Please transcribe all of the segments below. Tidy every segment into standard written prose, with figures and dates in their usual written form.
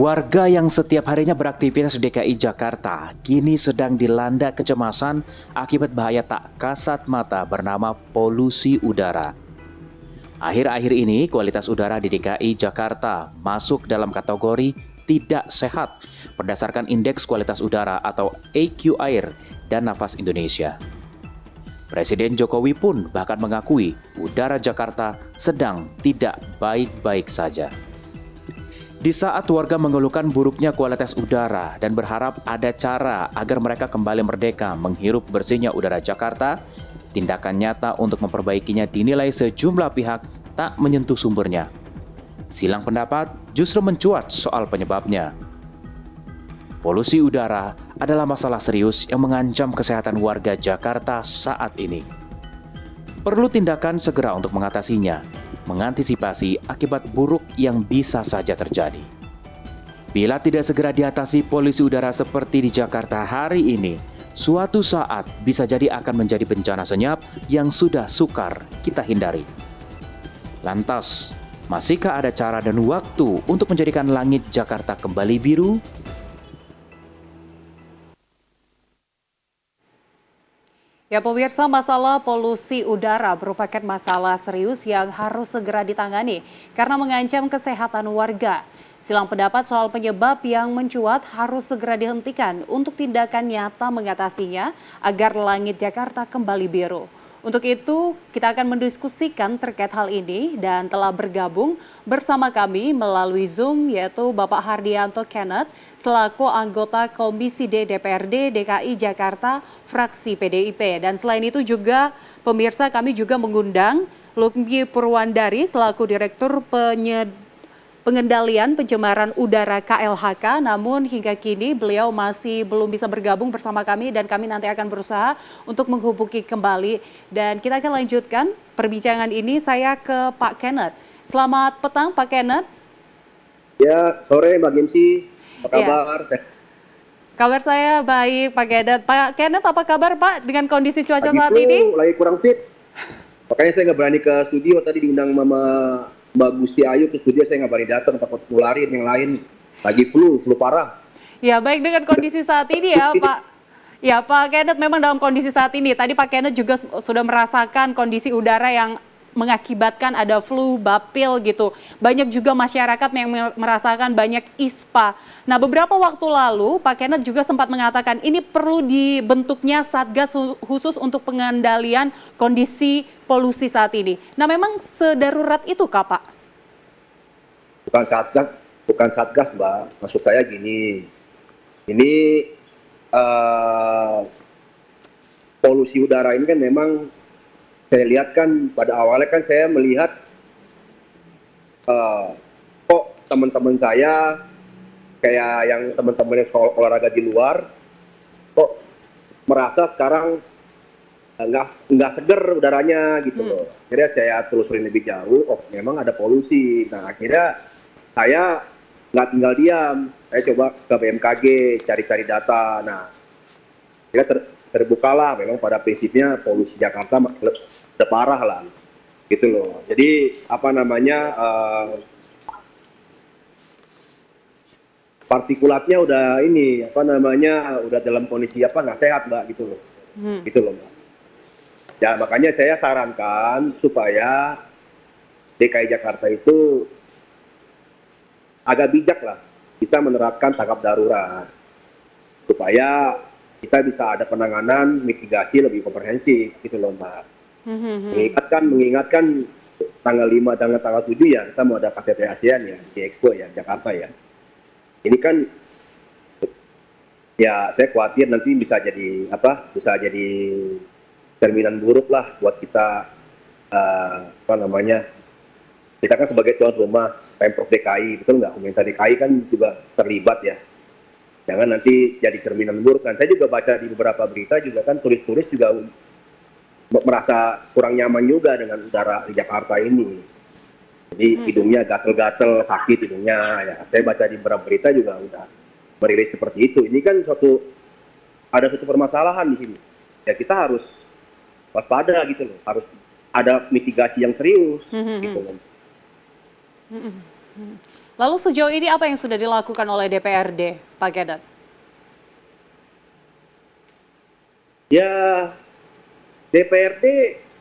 Warga yang setiap harinya beraktivitas di DKI Jakarta kini sedang dilanda kecemasan akibat bahaya tak kasat mata bernama polusi udara. Akhir-akhir ini kualitas udara di DKI Jakarta masuk dalam kategori tidak sehat berdasarkan Indeks Kualitas Udara atau AQAir dan Nafas Indonesia. Presiden Jokowi pun bahkan mengakui udara Jakarta sedang tidak baik-baik saja. Di saat warga mengeluhkan buruknya kualitas udara dan berharap ada cara agar mereka kembali merdeka menghirup bersihnya udara Jakarta, tindakan nyata untuk memperbaikinya dinilai sejumlah pihak tak menyentuh sumbernya. Silang pendapat justru mencuat soal penyebabnya. Polusi udara adalah masalah serius yang mengancam kesehatan warga Jakarta saat ini. Perlu tindakan segera untuk mengatasinya, mengantisipasi akibat buruk yang bisa saja terjadi. Bila tidak segera diatasi polusi udara seperti di Jakarta hari ini, suatu saat bisa jadi akan menjadi bencana senyap yang sudah sukar kita hindari. Lantas, masihkah ada cara dan waktu untuk menjadikan langit Jakarta kembali biru? Ya pemirsa, masalah polusi udara merupakan masalah serius yang harus segera ditangani karena mengancam kesehatan warga. Silang pendapat soal penyebab yang mencuat harus segera dihentikan untuk tindakan nyata mengatasinya agar langit Jakarta kembali biru. Untuk itu, kita akan mendiskusikan terkait hal ini dan telah bergabung bersama kami melalui Zoom yaitu Bapak Hardianto Kenneth selaku anggota Komisi D DPRD DKI Jakarta fraksi PDIP. Dan selain itu juga pemirsa kami juga mengundang Lucky Purwandari selaku Direktur Pengendalian Pencemaran Udara KLHK, namun hingga kini beliau masih belum bisa bergabung bersama kami dan kami nanti akan berusaha untuk menghubungi kembali. Dan kita akan lanjutkan perbincangan ini, saya ke Pak Kenneth. Selamat petang Pak Kenneth. Ya, sore Mbak Ginsi, apa kabar? Ya. Kabar saya baik Pak Kenneth. Pak Kenneth, apa kabar Pak dengan kondisi cuaca saat ini? Lagi kurang fit, makanya saya nggak berani ke studio, tadi diundang Mama Mbak Gusti Ayu ke studio, saya nggak berani datang, takut nularin yang lain. Lagi flu parah. Ya baik, dengan kondisi saat ini ya Pak. Ya Pak Kenneth, memang dalam kondisi saat ini, tadi Pak Kenneth juga sudah merasakan kondisi udara yang mengakibatkan ada flu, bapil gitu. Banyak juga masyarakat yang merasakan banyak ISPA. Nah beberapa waktu lalu Pak Kenneth juga sempat mengatakan ini perlu dibentuknya Satgas khusus untuk pengendalian kondisi polusi saat ini. Nah memang sedarurat itu kah Pak? Bukan Satgas Mbak, maksud saya gini, ini polusi udara ini kan memang saya lihat kan pada awalnya kan saya melihat kok teman-teman saya kayak yang teman-teman yang sekolah olahraga di luar kok merasa sekarang nggak seger udaranya gitu loh. Akhirnya saya telusurin lebih jauh, oh memang ada polusi. Nah akhirnya saya nggak tinggal diam, saya coba ke BMKG cari-cari data. Nah akhirnya terbukalah memang pada prinsipnya polusi Jakarta udah parah lah gitu loh. Jadi apa namanya partikulatnya udah ini apa namanya udah dalam kondisi apa nggak sehat Mbak gitu loh. Gitu loh Mbak. Ya makanya saya sarankan supaya DKI Jakarta itu agak bijak lah, bisa menerapkan tanggap darurat supaya kita bisa ada penanganan mitigasi lebih komprehensif gitu loh Mbak. Mengingatkan tanggal 5 dan tanggal 7 ya kita mau ada KTT ASEAN ya di Expo ya Jakarta ya. Ini kan ya saya khawatir nanti bisa jadi cerminan buruk lah buat kita kita kan sebagai tuan rumah Pemprov DKI, betul nggak? Pemerintah DKI kan juga terlibat ya. Jangan nanti jadi cerminan buruk kan. Saya juga baca di beberapa berita juga kan turis-turis juga merasa kurang nyaman juga dengan udara di Jakarta ini. Jadi hidungnya gatel-gatel, sakit hidungnya ya. Saya baca di beberapa berita juga udah merilis seperti itu. Ini kan ada suatu permasalahan di sini. Ya kita harus waspada gitu loh. Harus ada mitigasi yang serius gitu loh. Lalu sejauh ini apa yang sudah dilakukan oleh DPRD, Pak Kenneth? Ya, DPRD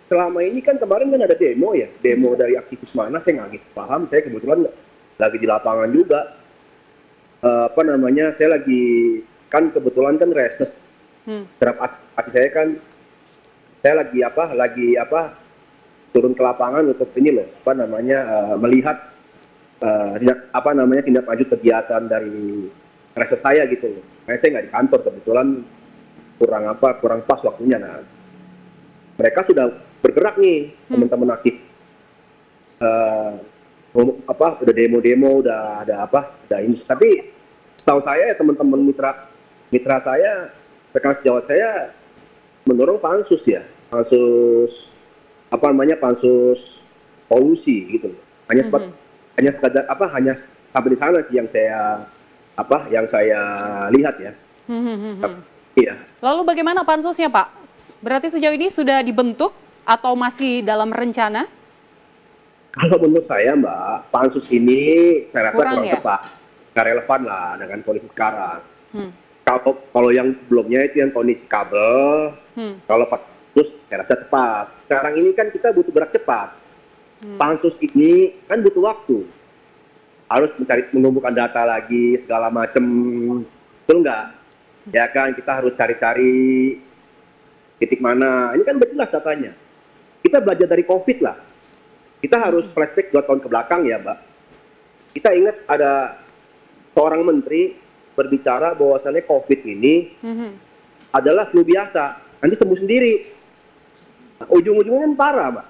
selama ini kan kemarin kan ada demo ya, demo dari aktivis mana saya nggak gitu paham. Saya kebetulan lagi di lapangan juga. Apa namanya? Saya lagi kan kebetulan kan reses terhadap aktivis saya kan. Saya lagi turun ke lapangan untuk ini loh, apa namanya melihat tindak lanjut kegiatan dari reses saya gitu loh. Karena saya nggak di kantor kebetulan kurang pas waktunya. Nah, mereka sudah bergerak nih teman-teman aktif, udah demo-demo, udah ada ini. Tapi setahu saya teman-teman mitra saya, rekan sejawat saya mendorong pansus ya, pansus polusi gitu. Hanya sekadar hanya sampai di sana sih yang saya lihat ya. Iya. Lalu bagaimana pansusnya, Pak? Berarti sejauh ini sudah dibentuk atau masih dalam rencana? Kalau menurut saya, Mbak, pansus ini saya rasa kurang ya? tepat, nggak relevan lah dengan kondisi sekarang. Kalau yang sebelumnya itu yang kondisi kabel, kalau pansus saya rasa tepat. Sekarang ini kan kita butuh gerak cepat. Pansus ini kan butuh waktu, harus mengumpulkan data lagi segala macam, betul nggak? Ya kan, kita harus cari-cari titik mana. Ini kan udah jelas datanya. Kita belajar dari COVID lah. Kita harus flashback 2 tahun ke belakang ya, Mbak. Kita ingat ada seorang menteri berbicara bahwasannya COVID ini adalah flu biasa, nanti sembuh sendiri. Nah, ujung-ujungnya kan parah, Mbak.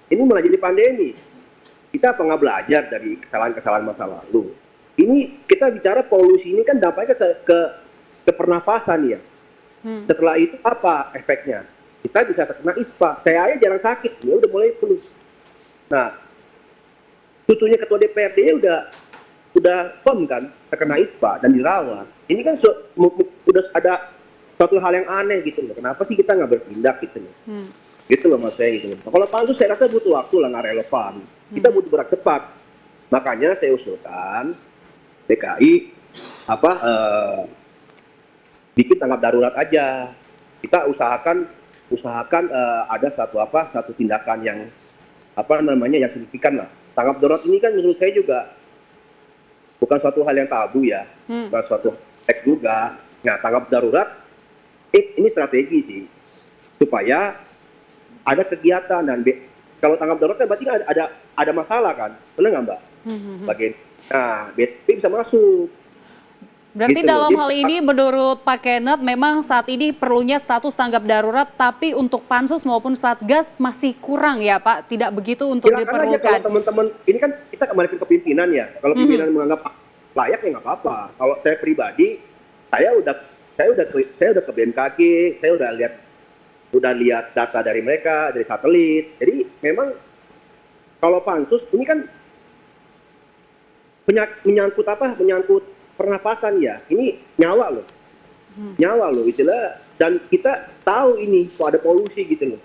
Ini malah jadi pandemi. Kita apa nggak belajar dari kesalahan-kesalahan masa lalu? Ini kita bicara polusi ini kan dampaknya ke pernafasan ya. Setelah itu apa efeknya? Kita bisa terkena ISPA. Saya aja jarang sakit, ya udah mulai flu. Nah, cucunya ketua DPRD udah firm kan terkena ISPA dan dirawat. Ini kan udah ada suatu hal yang aneh gitu loh. Kenapa sih kita nggak bertindak gitu loh? Gitu loh mas saya gitu loh. Kalau pansus saya rasa butuh waktu lah, nggak relevan. Kita butuh gerak cepat. Makanya saya usulkan DKI bikin tanggap darurat aja. Kita usahakan ada satu tindakan yang yang signifikan lah. Tanggap darurat ini kan menurut saya juga bukan suatu hal yang tabu ya, bukan suatu hal juga. Nah, tanggap darurat ini strategi sih supaya ada kegiatan dan kalau tanggap darurat kan berarti ada masalah kan, benar nggak Mbak? Nah, BP bisa masuk. Berarti gitu dalam loh. hal ini menurut Pak Kenneth memang saat ini perlunya status tanggap darurat, tapi untuk pansus maupun satgas masih kurang ya Pak, tidak begitu untuk Silakan aja kalau diperlukan. teman-teman, ini kan kita kembali ke pimpinan ya. Kalau pimpinan menganggap layak ya nggak apa-apa. Kalau saya pribadi, saya udah ke BMKG, saya udah lihat data dari mereka, dari satelit. Jadi memang kalau pansus ini kan menyangkut pernapasan ya. Ini nyawa loh istilah, dan kita tahu ini kok ada polusi gitu loh.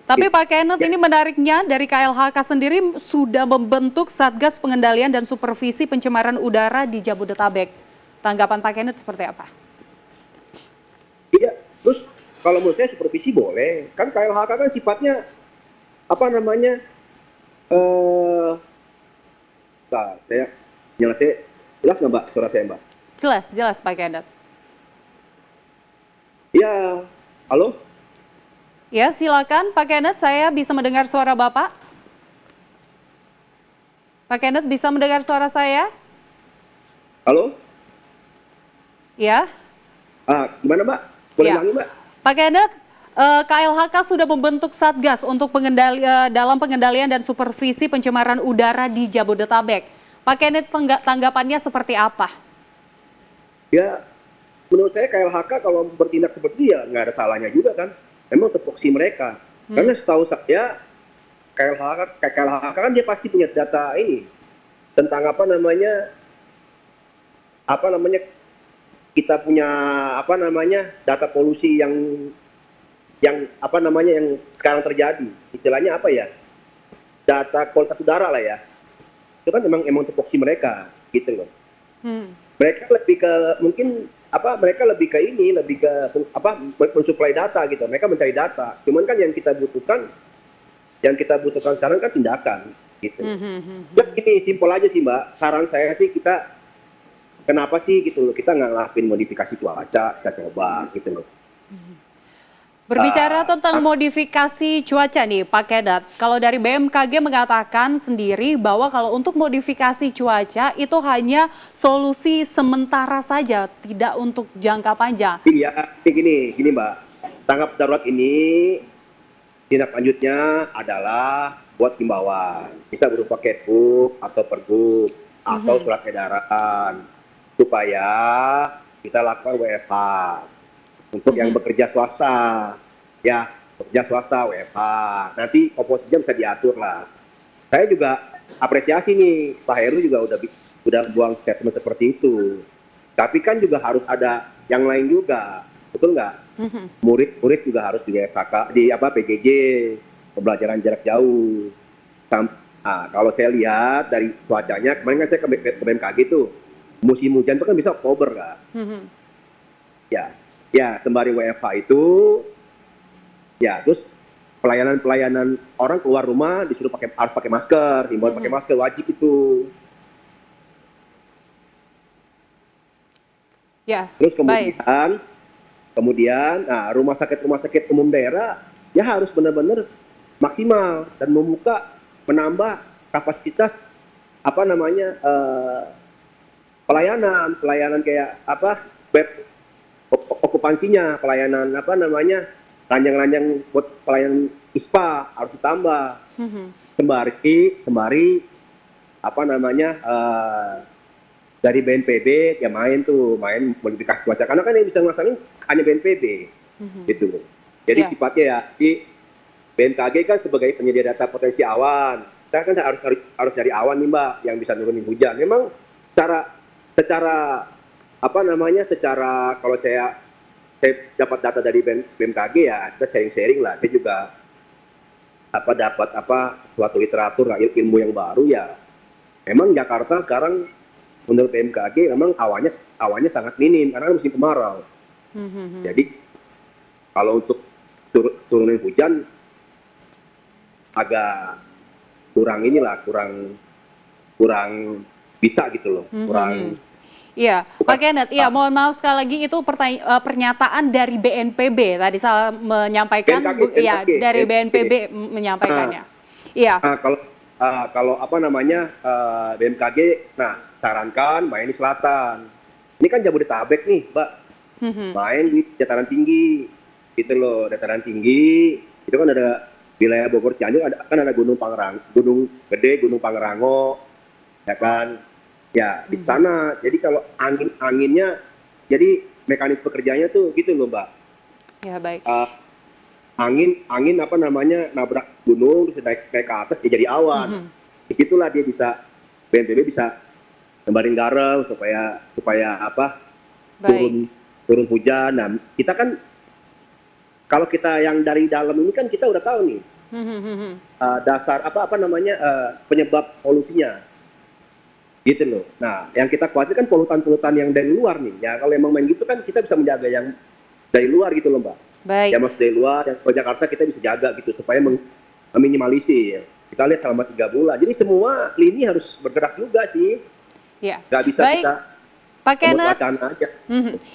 Tapi Pak Kenneth, ini menariknya dari KLHK sendiri sudah membentuk Satgas Pengendalian dan Supervisi Pencemaran Udara di Jabodetabek. Tanggapan Pak Kenneth seperti apa? Iya, terus kalau menurut saya supervisi boleh. Kan KLHK kan sifatnya saya nyelesai. Jelas nggak Mbak suara saya Mbak? Jelas Pak Kenneth. Ya, halo? Ya silakan Pak Kenneth, saya bisa mendengar suara Bapak. Pak Kenneth bisa mendengar suara saya? Halo? Ya. Gimana Mbak? Boleh Ya. ulangi Mbak? Pak Kenneth, KLHK sudah membentuk Satgas untuk dalam pengendalian dan supervisi pencemaran udara di Jabodetabek. Pak Kenneth, tanggapannya seperti apa? Ya, menurut saya KLHK kalau bertindak seperti ya nggak ada salahnya juga kan. Memang tupoksi mereka. Karena setahu saya KLHK kan dia pasti punya data ini tentang kita punya data polusi yang sekarang terjadi. Istilahnya apa ya? Data kualitas udara lah ya. itu kan emang tupoksi mereka gitu loh. Hmm. Mereka lebih ke mungkin mereka lebih ke ini, lebih ke mensuplai data gitu. Mereka mencari data. Cuman kan yang kita butuhkan sekarang kan tindakan gitu. Ya ini simpel aja sih Mbak. Saran saya sih kenapa sih gitu loh kita nggak ngelakuin modifikasi cuaca, kita coba gitu loh. Berbicara tentang modifikasi cuaca nih Pak Kedat, kalau dari BMKG mengatakan sendiri bahwa kalau untuk modifikasi cuaca itu hanya solusi sementara saja, tidak untuk jangka panjang. Iya, gini Mbak. Tanggap darurat ini tindak lanjutnya adalah buat himbauan. Bisa berupa Kepuk atau Pergub atau surat edaran supaya kita lakukan WFH. Untuk yang bekerja swasta, ya bekerja swasta WFH. Nanti komposisinya bisa diatur lah. Saya juga apresiasi nih, Pak Heru juga udah buang statement seperti itu. Tapi kan juga harus ada yang lain juga, betul nggak? Murid juga harus di WFH, di PJJ, pembelajaran jarak jauh. Kalau saya lihat dari cuacanya, kemarin kan saya ke BMKG tuh, musim hujan itu kan bisa Oktober kan? Ya, sembari WFH itu, ya terus pelayanan orang keluar rumah disuruh harus pakai masker, himbauan pakai masker wajib itu. Ya. Terus kemudian, rumah sakit umum daerah ya harus benar-benar maksimal dan menambah kapasitas pelayanan kayak bed okupansinya, pelayanan ranjang-ranjang buat pelayanan ISPA harus ditambah. Sembari dari BNPB ya main modifikasi cuaca, karena kan yang bisa ngelaksanain hanya BNPB gitu. Jadi sifatnya ya di BMKG kan sebagai penyedia data potensi awan, kita kan harus dari awan nih Mbak yang bisa nurunin hujan. Memang secara kalau saya dapat data dari BMKG ya kita sharing lah. Saya juga dapat suatu literatur ilmu yang baru ya. Memang Jakarta sekarang menurut BMKG memang awannya sangat minim karena musim kemarau. Jadi kalau untuk turunin hujan agak kurang bisa gitu loh, kurang. Iya, Pak Kenneth, mohon maaf sekali lagi itu pernyataan dari BNPB tadi saya menyampaikan, dari BNPB menyampaikannya. Iya. Kalau BMKG, sarankan main di selatan. Ini kan Jabodetabek nih, Mbak, main di dataran tinggi, gitu loh, dataran tinggi itu kan ada wilayah Bogor Cianjur, ada Gunung Gede, Gunung Pangrango, ya kan. Ya di sana, jadi kalau anginnya, jadi mekanisme kerjanya tuh gitu loh Mbak. Ya baik. Angin nabrak gunung, terus naik ke atas, dia jadi awan. Disitulah BNPB bisa nembarin garam supaya turun hujan. Nah kita kan kalau kita yang dari dalam ini kan kita udah tahu nih dasar penyebab polusinya. Gitu loh. Nah, yang kita khawatir kan polutan-polutan yang dari luar nih. Ya kalau emang main gitu kan kita bisa menjaga yang dari luar gitu loh Mbak. Baik. Yang masuk dari luar, yang ke Jakarta kita bisa jaga gitu supaya meminimalisir. Kita lihat selama 3 bulan. Jadi semua lini harus bergerak juga sih. Ya. Nggak bisa baik. kita Pak Kenneth. wacana aja.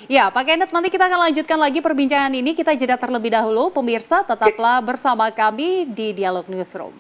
Ya, Pak Kenneth, nanti kita akan lanjutkan lagi perbincangan ini. Kita jeda terlebih dahulu. Pemirsa, tetaplah bersama kami di Dialog Newsroom.